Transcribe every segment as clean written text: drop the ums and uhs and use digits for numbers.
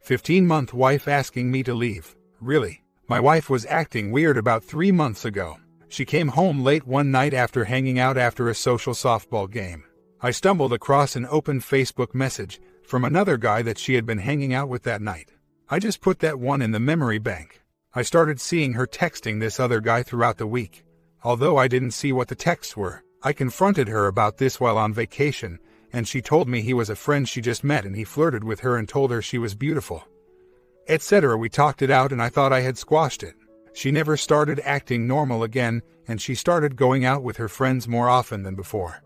15-month wife asking me to leave. Really? My wife was acting weird about 3 months ago. She came home late one night after hanging out after a social softball game. I stumbled across an open Facebook message from another guy that she had been hanging out with that night. I just put that one in the memory bank. I started seeing her texting this other guy throughout the week. Although I didn't see what the texts were, I confronted her about this while on vacation, and she told me he was a friend she just met and he flirted with her and told her she was beautiful, etc. We talked it out and I thought I had squashed it. She never started acting normal again, and she started going out with her friends more often than before.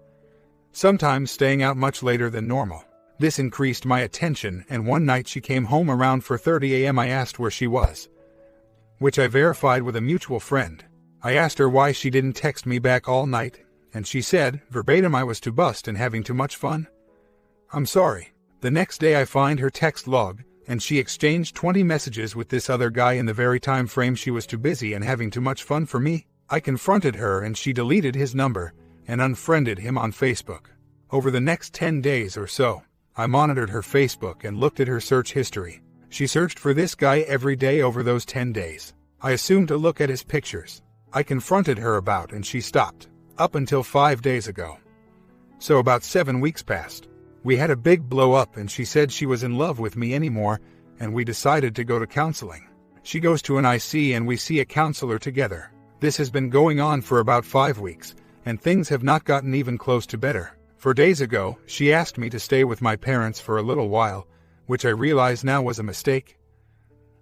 Sometimes staying out much later than normal. This increased my attention, and one night she came home around 4:30 a.m. I asked where she was, which I verified with a mutual friend. I asked her why she didn't text me back all night, and she said, verbatim, I was too buzzed and having too much fun. I'm sorry. The next day I find her text log, and she exchanged 20 messages with this other guy in the very time frame she was too busy and having too much fun for me. I confronted her and she deleted his number and unfriended him on Facebook. Over the next 10 days or so, I monitored her Facebook and looked at her search history. She searched for this guy every day over those 10 days. I assumed to look at his pictures. I confronted her about and she stopped, up until 5 days ago. So about 7 weeks passed. We had a big blow up and she said she was in love with me anymore, and we decided to go to counseling. She goes to an IC and we see a counselor together. This has been going on for about 5 weeks, and things have not gotten even close to better. 4 days ago, she asked me to stay with my parents for a little while, which I realize now was a mistake.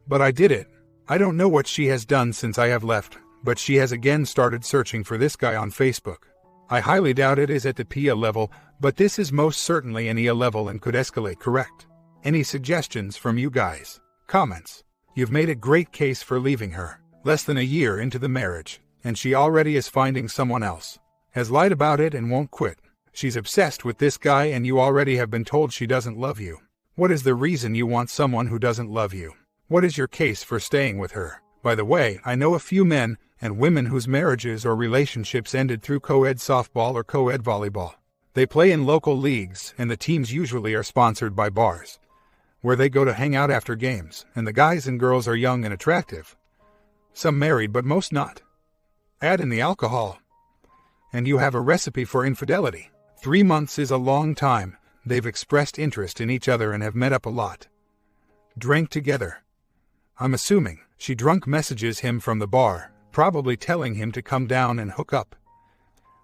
But I did it. I don't know what she has done since I have left, but she has again started searching for this guy on Facebook. I highly doubt it is at the PIA level, but this is most certainly an EA level and could escalate, correct? Any suggestions from you guys? Comments? You've made a great case for leaving her. Less than a year into the marriage, and she already is finding someone else. Has lied about it and won't quit. She's obsessed with this guy and you already have been told she doesn't love you. What is the reason you want someone who doesn't love you? What is your case for staying with her? By the way, I know a few men and women whose marriages or relationships ended through co-ed softball or co-ed volleyball. They play in local leagues, and the teams usually are sponsored by bars, where they go to hang out after games, and the guys and girls are young and attractive. Some married, but most not. Add in the alcohol, and you have a recipe for infidelity. 3 months is a long time. They've expressed interest in each other and have met up a lot. Drank together. I'm assuming she drunk messages him from the bar, probably telling him to come down and hook up.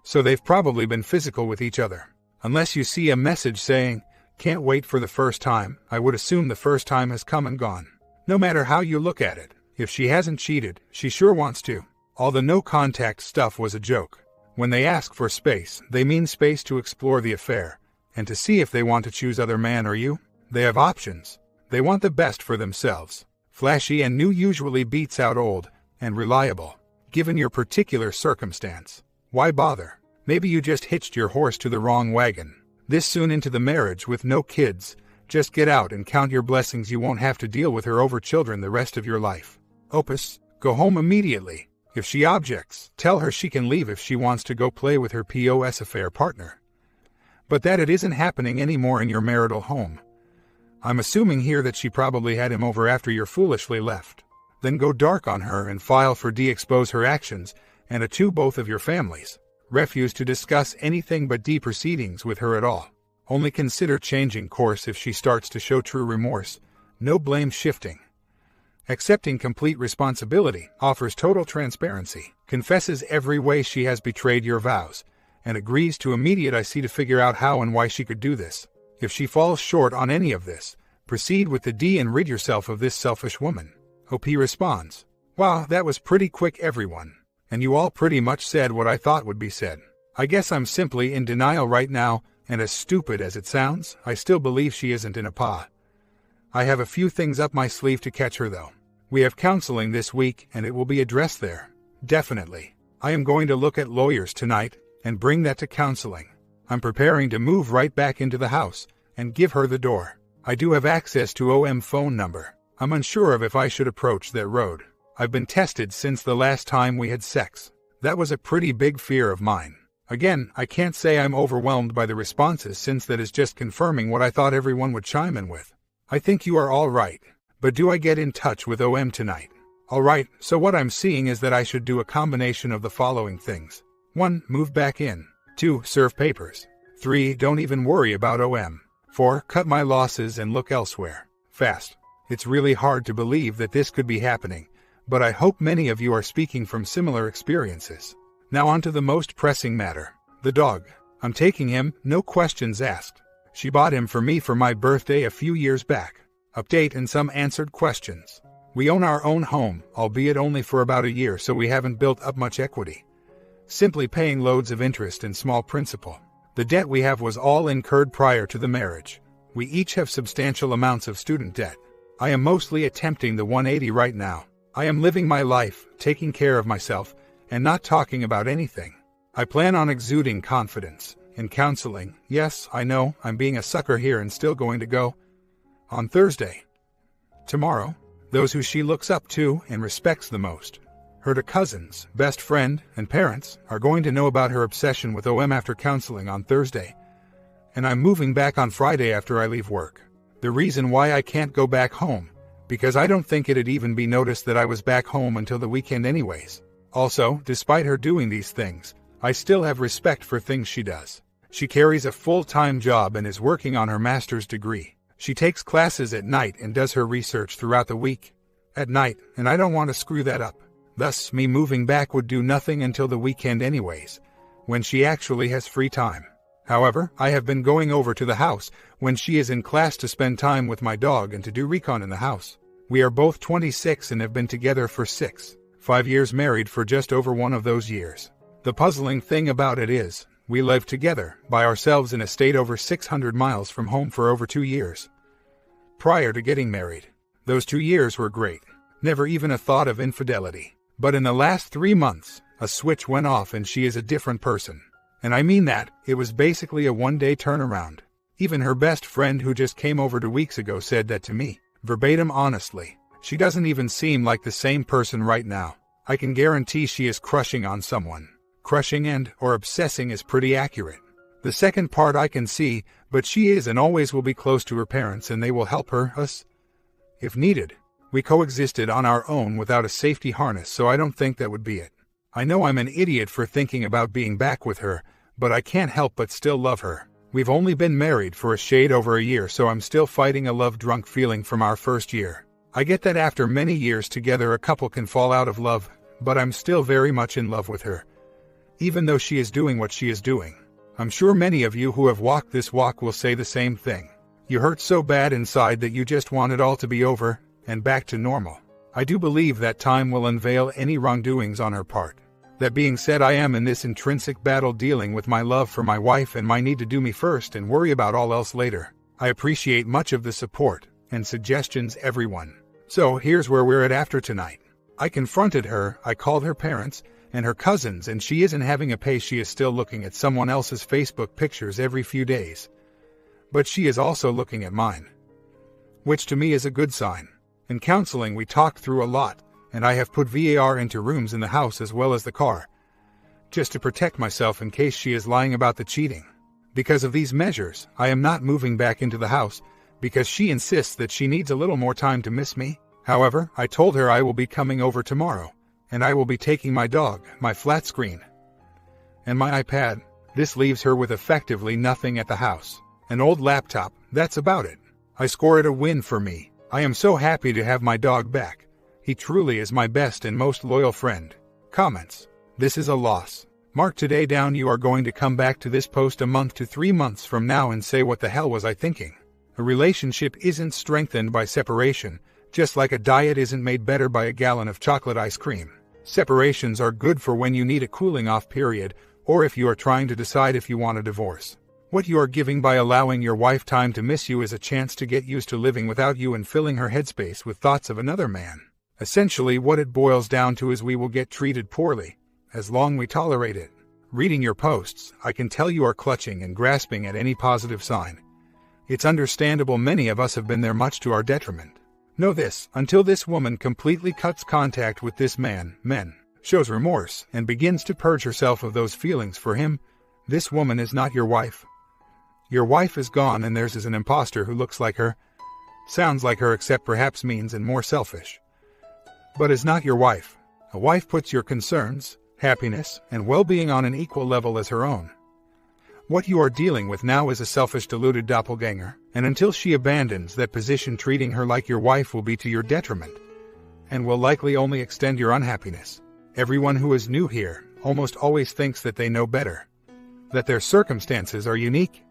So they've probably been physical with each other. Unless you see a message saying, can't wait for the first time, I would assume the first time has come and gone. No matter how you look at it, if she hasn't cheated, she sure wants to. All the no contact stuff was a joke. When they ask for space, they mean space to explore the affair, and to see if they want to choose other man or you. They have options. They want the best for themselves. Flashy and new usually beats out old and reliable. Given your particular circumstance, why bother? Maybe you just hitched your horse to the wrong wagon. This soon into the marriage with no kids, just get out and count your blessings you won't have to deal with her over children the rest of your life. Opus, go home immediately. If she objects, tell her she can leave if she wants to go play with her POS affair partner. But that it isn't happening anymore in your marital home. I'm assuming here that she probably had him over after you foolishly left. Then go dark on her and file for de-expose her actions and to both of your families. Refuse to discuss anything but D proceedings with her at all. Only consider changing course if she starts to show true remorse. No blame shifting. Accepting complete responsibility, offers total transparency, confesses every way she has betrayed your vows, and agrees to immediate IC to figure out how and why she could do this. If she falls short on any of this, proceed with the D and rid yourself of this selfish woman. OP responds, wow, that was pretty quick everyone. And you all pretty much said what I thought would be said. I guess I'm simply in denial right now, and as stupid as it sounds, I still believe she isn't in a PA. I have a few things up my sleeve to catch her though. We have counseling this week and it will be addressed there. Definitely. I am going to look at lawyers tonight and bring that to counseling. I'm preparing to move right back into the house and give her the door. I do have access to OM phone number. I'm unsure of if I should approach that road. I've been tested since the last time we had sex. That was a pretty big fear of mine. Again, I can't say I'm overwhelmed by the responses since that is just confirming what I thought everyone would chime in with. I think you are all right. But do I get in touch with OM tonight? Alright, so what I'm seeing is that I should do a combination of the following things. 1. Move back in. 2. Serve papers. 3. Don't even worry about OM. 4. Cut my losses and look elsewhere. Fast. It's really hard to believe that this could be happening, but I hope many of you are speaking from similar experiences. Now on to the most pressing matter. The dog. I'm taking him, no questions asked. She bought him for me for my birthday a few years back. Update and some answered questions. We own our own home, albeit only for about a year, so we haven't built up much equity. Simply paying loads of interest and small principal. The debt we have was all incurred prior to the marriage. We each have substantial amounts of student debt. I am mostly attempting the 180 right now. I am living my life, taking care of myself, and not talking about anything. I plan on exuding confidence. In counseling, yes, I know, I'm being a sucker here and still going to go. On Thursday. Tomorrow. Those who she looks up to and respects the most. Her cousins, best friend, and parents are going to know about her obsession with OM after counseling on Thursday. And I'm moving back on Friday after I leave work. The reason why I can't go back home, because I don't think it'd even be noticed that I was back home until the weekend anyways. Also, despite her doing these things, I still have respect for things she does. She carries a full-time job and is working on her master's degree. She takes classes at night and does her research throughout the week. At night, and I don't want to screw that up. Thus, me moving back would do nothing until the weekend anyways, when she actually has free time. However, I have been going over to the house when she is in class to spend time with my dog and to do recon in the house. We are both 26 and have been together for 5 years, married for just over one of those years. The puzzling thing about it is, we lived together, by ourselves in a state over 600 miles from home for over 2 years. Prior to getting married. Those 2 years were great. Never even a thought of infidelity. But in the last 3 months, a switch went off and she is a different person. And I mean that, it was basically a one-day turnaround. Even her best friend who just came over 2 weeks ago said that to me, verbatim honestly. She doesn't even seem like the same person right now. I can guarantee she is crushing on someone. Crushing or obsessing is pretty accurate. The second part I can see, but she is and always will be close to her parents and they will help us, if needed. We coexisted on our own without a safety harness, so I don't think that would be it. I know I'm an idiot for thinking about being back with her, but I can't help but still love her. We've only been married for a shade over a year, so I'm still fighting a love-drunk feeling from our first year. I get that after many years together a couple can fall out of love, but I'm still very much in love with her. Even though she is doing what she is doing. I'm sure many of you who have walked this walk will say the same thing. You hurt so bad inside that you just want it all to be over, and back to normal. I do believe that time will unveil any wrongdoings on her part. That being said, I am in this intrinsic battle dealing with my love for my wife and my need to do me first and worry about all else later. I appreciate much of the support and suggestions, everyone. So here's where we're at after tonight. I confronted her, I called her parents, and her cousins, and she isn't having a pace. She is still looking at someone else's Facebook pictures every few days. But she is also looking at mine. Which to me is a good sign. In counseling we talked through a lot, and I have put VAR into rooms in the house as well as the car. Just to protect myself in case she is lying about the cheating. Because of these measures, I am not moving back into the house, because she insists that she needs a little more time to miss me. However, I told her I will be coming over tomorrow. And I will be taking my dog, my flat screen, and my iPad. This leaves her with effectively nothing at the house. An old laptop, that's about it. I score it a win for me. I am so happy to have my dog back. He truly is my best and most loyal friend. Comments. This is a loss. Mark today down. You are going to come back to this post a month to 3 months from now and say, what the hell was I thinking? A relationship isn't strengthened by separation, just like a diet isn't made better by a gallon of chocolate ice cream. Separations are good for when you need a cooling off period, or if you are trying to decide if you want a divorce. What you are giving by allowing your wife time to miss you is a chance to get used to living without you and filling her headspace with thoughts of another man. Essentially what it boils down to is we will get treated poorly, as long as we tolerate it. Reading your posts, I can tell you are clutching and grasping at any positive sign. It's understandable many of us have been there, much to our detriment. Know this, until this woman completely cuts contact with this man, shows remorse, and begins to purge herself of those feelings for him, this woman is not your wife. Your wife is gone and theirs is an imposter who looks like her. Sounds like her, except perhaps means and more selfish. But is not your wife. A wife puts your concerns, happiness, and well-being on an equal level as her own. What you are dealing with now is a selfish, deluded doppelganger, and until she abandons that position, treating her like your wife will be to your detriment, and will likely only extend your unhappiness. Everyone who is new here almost always thinks that they know better, that their circumstances are unique,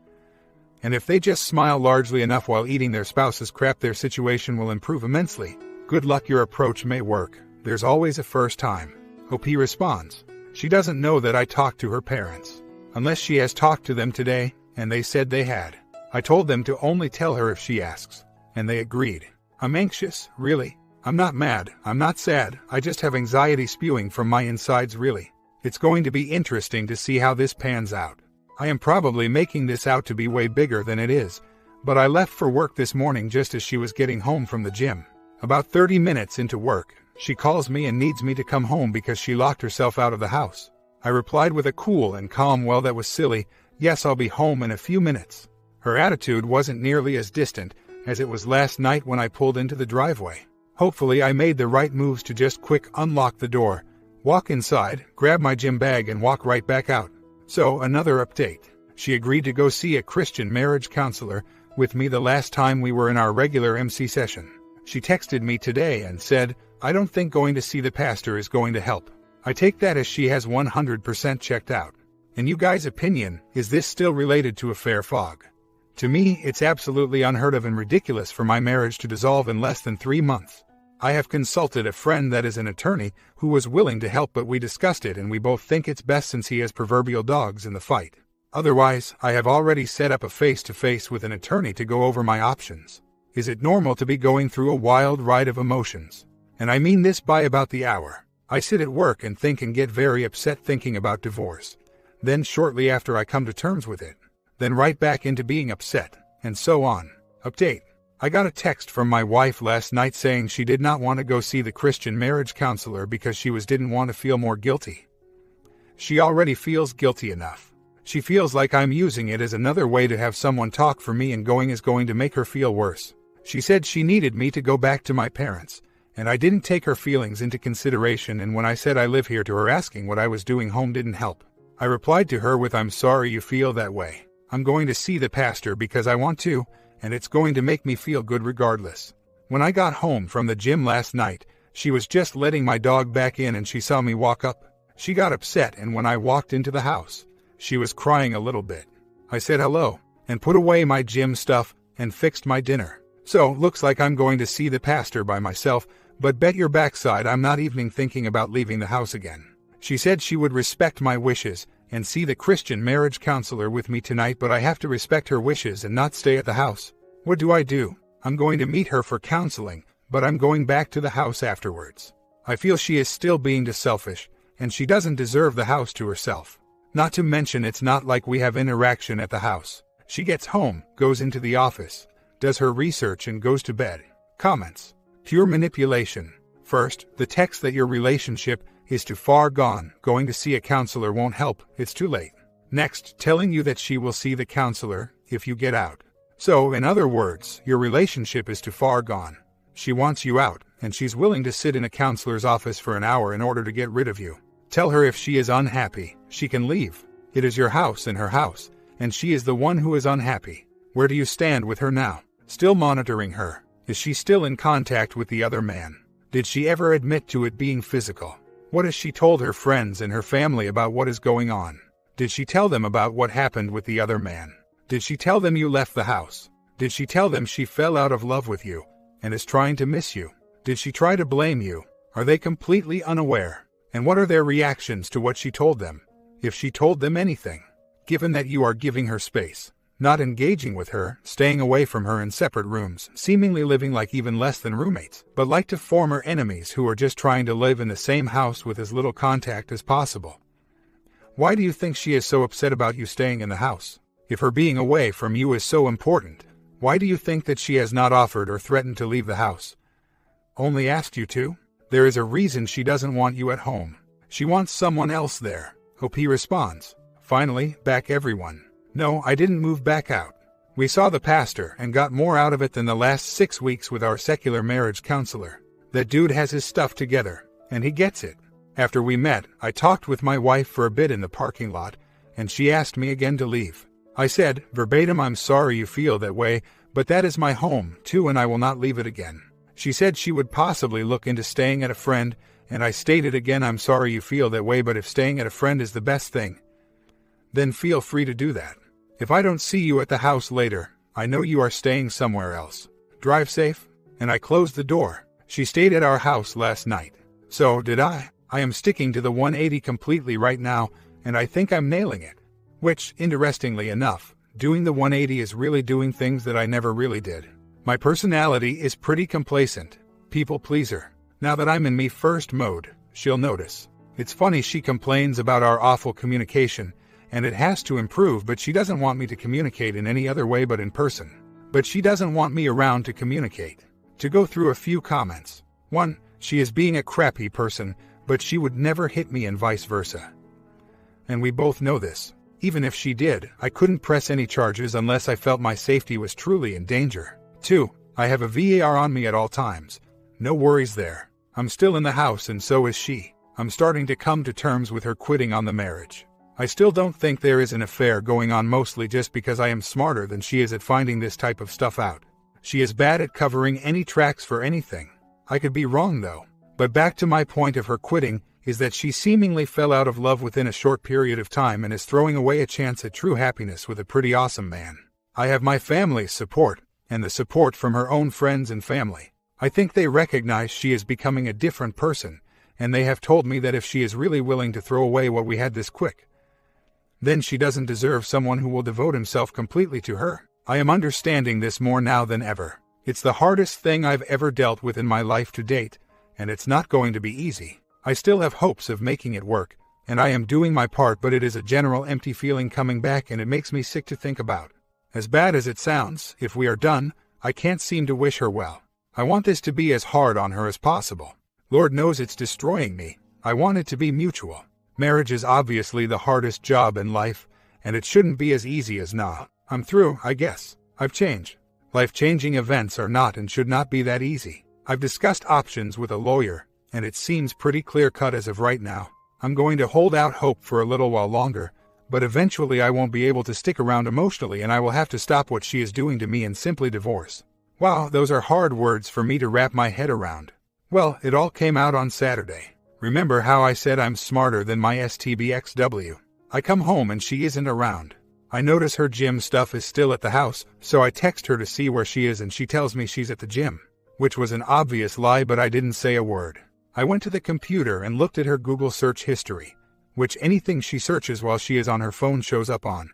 and if they just smile largely enough while eating their spouse's crap, their situation will improve immensely. Good luck, your approach may work. There's always a first time. OP responds. She doesn't know that I talked to her parents, unless she has talked to them today, and they said they had. I told them to only tell her if she asks, and they agreed. I'm anxious, really. I'm not mad, I'm not sad, I just have anxiety spewing from my insides, really. It's going to be interesting to see how this pans out. I am probably making this out to be way bigger than it is, but I left for work this morning just as she was getting home from the gym. About 30 minutes into work, she calls me and needs me to come home because she locked herself out of the house. I replied with a cool and calm, well, that was silly, yes, I'll be home in a few minutes. Her attitude wasn't nearly as distant as it was last night when I pulled into the driveway. Hopefully I made the right moves to just quick unlock the door, walk inside, grab my gym bag and walk right back out. So, another update. She agreed to go see a Christian marriage counselor with me the last time we were in our regular MC session. She texted me today and said, I don't think going to see the pastor is going to help. I take that as she has 100% checked out. In you guys' opinion, is this still related to affair fog? To me, it's absolutely unheard of and ridiculous for my marriage to dissolve in less than 3 months. I have consulted a friend that is an attorney who was willing to help, but we discussed it and we both think it's best since he has proverbial dogs in the fight. Otherwise, I have already set up a face-to-face with an attorney to go over my options. Is it normal to be going through a wild ride of emotions? And I mean this by about the hour. I sit at work and think and get very upset thinking about divorce. Then shortly after I come to terms with it. Then right back into being upset, and so on. Update. I got a text from my wife last night saying she did not want to go see the Christian marriage counselor because she didn't want to feel more guilty. She already feels guilty enough. She feels like I'm using it as another way to have someone talk for me, and going is going to make her feel worse. She said she needed me to go back to my parents, and I didn't take her feelings into consideration, and when I said I live here to her, asking what I was doing home didn't help. I replied to her with, I'm sorry you feel that way. I'm going to see the pastor because I want to, and it's going to make me feel good regardless. When I got home from the gym last night, she was just letting my dog back in and she saw me walk up. She got upset, and when I walked into the house, she was crying a little bit. I said hello, and put away my gym stuff, and fixed my dinner. So, looks like I'm going to see the pastor by myself, but bet your backside I'm not even thinking about leaving the house again. She said she would respect my wishes and see the Christian marriage counselor with me tonight, but I have to respect her wishes and not stay at the house. What do? I'm going to meet her for counseling, but I'm going back to the house afterwards. I feel she is still being too selfish, and she doesn't deserve the house to herself. Not to mention it's not like we have interaction at the house. She gets home, goes into the office, does her research and goes to bed. Comments. Pure manipulation. First, the text that your relationship is too far gone, going to see a counselor won't help, it's too late. Next, telling you that she will see the counselor if you get out. So, in other words, your relationship is too far gone. She wants you out, and she's willing to sit in a counselor's office for an hour in order to get rid of you. Tell her if she is unhappy, she can leave. It is your house and her house, and she is the one who is unhappy. Where do you stand with her now? Still monitoring her? Is she still in contact with the other man? Did she ever admit to it being physical? What has she told her friends and her family about what is going on? Did she tell them about what happened with the other man? Did she tell them you left the house? Did she tell them she fell out of love with you and is trying to miss you? Did she try to blame you? Are they completely unaware? And what are their reactions to what she told them? If she told them anything, given that you are giving her space, not engaging with her, staying away from her in separate rooms, seemingly living like even less than roommates, but like to former enemies who are just trying to live in the same house with as little contact as possible. Why do you think she is so upset about you staying in the house? If her being away from you is so important, why do you think that she has not offered or threatened to leave the house? Only asked you to? There is a reason she doesn't want you at home. She wants someone else there. OP responds. Finally, back everyone. No, I didn't move back out. We saw the pastor and got more out of it than the last 6 weeks with our secular marriage counselor. That dude has his stuff together, and he gets it. After we met, I talked with my wife for a bit in the parking lot, and she asked me again to leave. I said, verbatim, I'm sorry you feel that way, but that is my home, too, and I will not leave it again. She said she would possibly look into staying at a friend, and I stated again, I'm sorry you feel that way, but if staying at a friend is the best thing, then feel free to do that. If I don't see you at the house later, I know you are staying somewhere else. Drive safe, and I closed the door. She stayed at our house last night. So did I. I am sticking to the 180 completely right now, and I think I'm nailing it. Which, interestingly enough, doing the 180 is really doing things that I never really did. My personality is pretty complacent, people pleaser. Now that I'm in me first mode, she'll notice. It's funny, she complains about our awful communication, and it has to improve, but she doesn't want me to communicate in any other way but in person. But she doesn't want me around to communicate. To go through a few comments. 1. She is being a crappy person, but she would never hit me and vice versa. And we both know this. Even if she did, I couldn't press any charges unless I felt my safety was truly in danger. 2. I have a VAR on me at all times. No worries there. I'm still in the house and so is she. I'm starting to come to terms with her quitting on the marriage. I still don't think there is an affair going on, mostly just because I am smarter than she is at finding this type of stuff out. She is bad at covering any tracks for anything. I could be wrong though. But back to my point of her quitting, is that she seemingly fell out of love within a short period of time and is throwing away a chance at true happiness with a pretty awesome man. I have my family's support, and the support from her own friends and family. I think they recognize she is becoming a different person, and they have told me that if she is really willing to throw away what we had this quick, then she doesn't deserve someone who will devote himself completely to her. I am understanding this more now than ever. It's the hardest thing I've ever dealt with in my life to date, and it's not going to be easy. I still have hopes of making it work, and I am doing my part, but it is a general empty feeling coming back, and it makes me sick to think about. As bad as it sounds, if we are done, I can't seem to wish her well. I want this to be as hard on her as possible. Lord knows it's destroying me. I want it to be mutual. Marriage is obviously the hardest job in life, and it shouldn't be as easy as nah. I'm through, I guess. I've changed. Life-changing events are not and should not be that easy. I've discussed options with a lawyer, and it seems pretty clear-cut as of right now. I'm going to hold out hope for a little while longer, but eventually I won't be able to stick around emotionally, and I will have to stop what she is doing to me and simply divorce. Wow, those are hard words for me to wrap my head around. Well, it all came out on Saturday. Remember how I said I'm smarter than my STBXW? I come home and she isn't around. I notice her gym stuff is still at the house, so I text her to see where she is, and she tells me she's at the gym, which was an obvious lie, but I didn't say a word. I went to the computer and looked at her Google search history, which anything she searches while she is on her phone shows up on,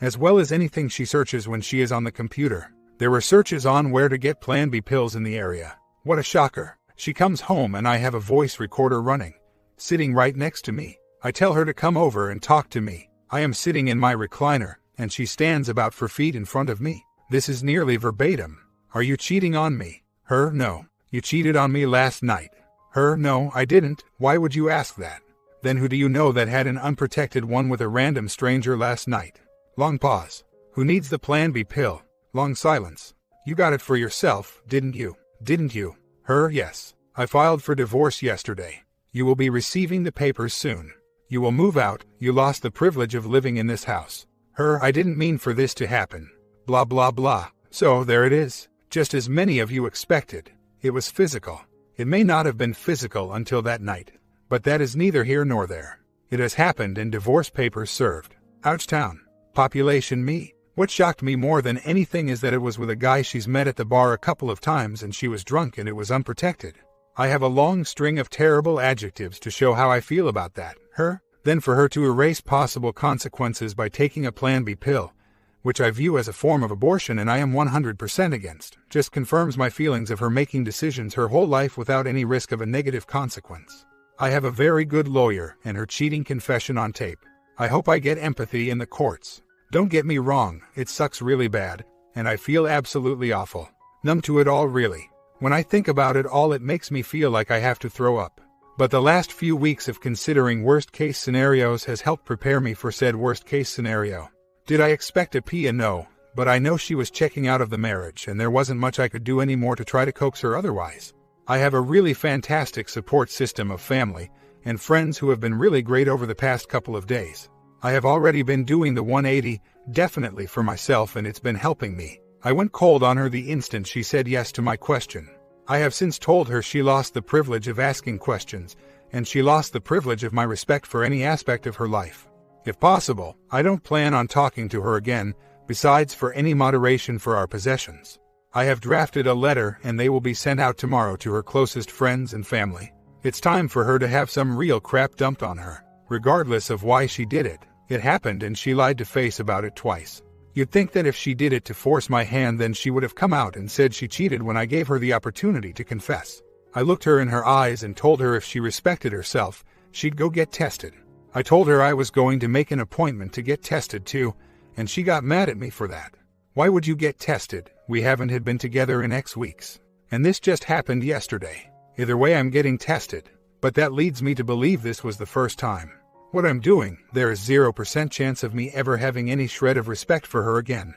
as well as anything she searches when she is on the computer. There were searches on where to get Plan B pills in the area. What a shocker. She comes home and I have a voice recorder running, sitting right next to me. I tell her to come over and talk to me. I am sitting in my recliner, and she stands about 4 feet in front of me. This is nearly verbatim. Are you cheating on me? Her, no. You cheated on me last night. Her, no, I didn't. Why would you ask that? Then who do you know that had an unprotected one with a random stranger last night? Long pause. Who needs the Plan B pill? Long silence. You got it for yourself, didn't you? Didn't you? Her, yes. I filed for divorce yesterday. You will be receiving the papers soon. You will move out. You lost the privilege of living in this house. Her, I didn't mean for this to happen. Blah blah blah. So there it is. Just as many of you expected. It was physical. It may not have been physical until that night, but that is neither here nor there. It has happened and divorce papers served. Ouchtown. Population me. What shocked me more than anything is that it was with a guy she's met at the bar a couple of times, and she was drunk and it was unprotected. I have a long string of terrible adjectives to show how I feel about that. Her? Then for her to erase possible consequences by taking a Plan B pill, which I view as a form of abortion and I am 100% against, just confirms my feelings of her making decisions her whole life without any risk of a negative consequence. I have a very good lawyer and her cheating confession on tape. I hope I get empathy in the courts. Don't get me wrong, it sucks really bad, and I feel absolutely awful. Numb to it all, really. When I think about it all, it makes me feel like I have to throw up. But the last few weeks of considering worst-case scenarios has helped prepare me for said worst-case scenario. Did I expect a P? No, but I know she was checking out of the marriage and there wasn't much I could do anymore to try to coax her otherwise. I have a really fantastic support system of family and friends who have been really great over the past couple of days. I have already been doing the 180, definitely for myself, and it's been helping me. I went cold on her the instant she said yes to my question. I have since told her she lost the privilege of asking questions, and she lost the privilege of my respect for any aspect of her life. If possible, I don't plan on talking to her again, besides for any moderation for our possessions. I have drafted a letter and they will be sent out tomorrow to her closest friends and family. It's time for her to have some real crap dumped on her. Regardless of why she did it, it happened and she lied to face about it twice. You'd think that if she did it to force my hand, then she would have come out and said she cheated when I gave her the opportunity to confess. I looked her in her eyes and told her if she respected herself, she'd go get tested. I told her I was going to make an appointment to get tested too, and she got mad at me for that. Why would you get tested? We haven't had been together in X weeks. And this just happened yesterday. Either way, I'm getting tested. But that leads me to believe this was the first time. What I'm doing, there is 0% chance of me ever having any shred of respect for her again.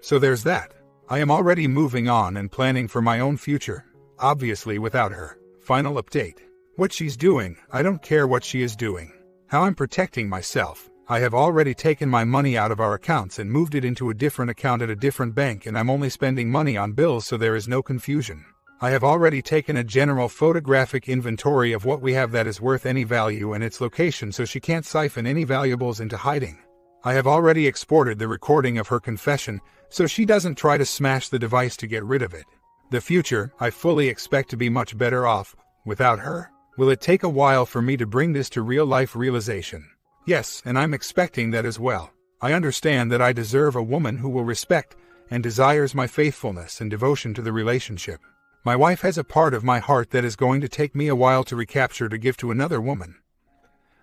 So there's that. I am already moving on and planning for my own future, obviously without her. Final update. What she's doing, I don't care what she is doing. How I'm protecting myself. I have already taken my money out of our accounts and moved it into a different account at a different bank, and I'm only spending money on bills so there is no confusion. I have already taken a general photographic inventory of what we have that is worth any value and its location so she can't siphon any valuables into hiding. I have already exported the recording of her confession so she doesn't try to smash the device to get rid of it. The future, I fully expect to be much better off without her. Will it take a while for me to bring this to real-life realization? Yes, and I'm expecting that as well. I understand that I deserve a woman who will respect and desires my faithfulness and devotion to the relationship. My wife has a part of my heart that is going to take me a while to recapture to give to another woman.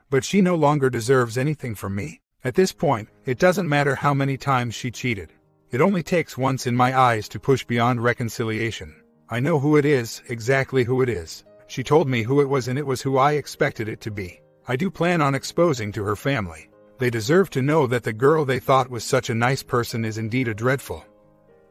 But she no longer deserves anything from me. At this point, it doesn't matter how many times she cheated. It only takes once in my eyes to push beyond reconciliation. I know who it is, exactly who it is. She told me who it was, and it was who I expected it to be. I do plan on exposing to her family. They deserve to know that the girl they thought was such a nice person is indeed a dreadful,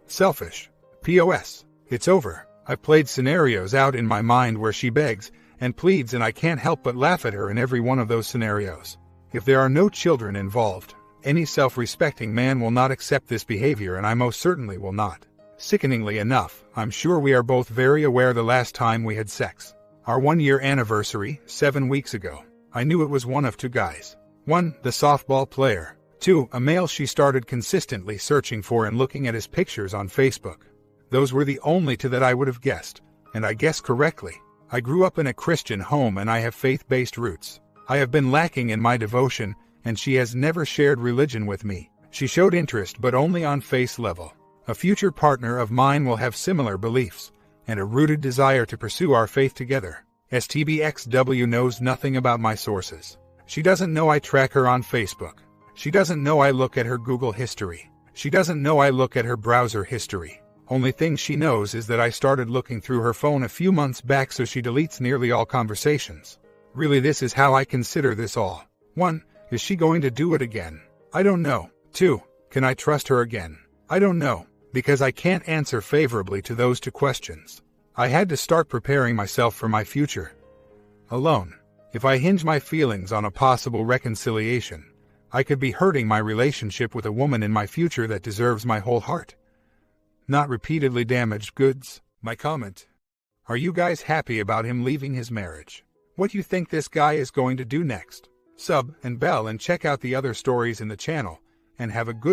selfish POS. It's over. I've played scenarios out in my mind where she begs and pleads, and I can't help but laugh at her in every one of those scenarios. If there are no children involved, any self-respecting man will not accept this behavior, and I most certainly will not. Sickeningly enough, I'm sure we are both very aware the last time we had sex. Our 1-year anniversary, 7 weeks ago. I knew it was one of two guys. 1, the softball player. 2, a male she started consistently searching for and looking at his pictures on Facebook. Those were the only two that I would have guessed, and I guessed correctly. I grew up in a Christian home and I have faith-based roots. I have been lacking in my devotion, and she has never shared religion with me. She showed interest, but only on face level. A future partner of mine will have similar beliefs, and a rooted desire to pursue our faith together. STBXW knows nothing about my sources. She doesn't know I track her on Facebook. She doesn't know I look at her Google history. She doesn't know I look at her browser history. Only thing she knows is that I started looking through her phone a few months back, so she deletes nearly all conversations. Really, this is how I consider this all. 1, is she going to do it again? I don't know. 2, can I trust her again? I don't know, because I can't answer favorably to those two questions. I had to start preparing myself for my future alone. If I hinge my feelings on a possible reconciliation, I could be hurting my relationship with a woman in my future that deserves my whole heart. Not repeatedly damaged goods. My comment. Are you guys happy about him leaving his marriage? What do you think this guy is going to do next? Sub and bell and check out the other stories in the channel, and have a good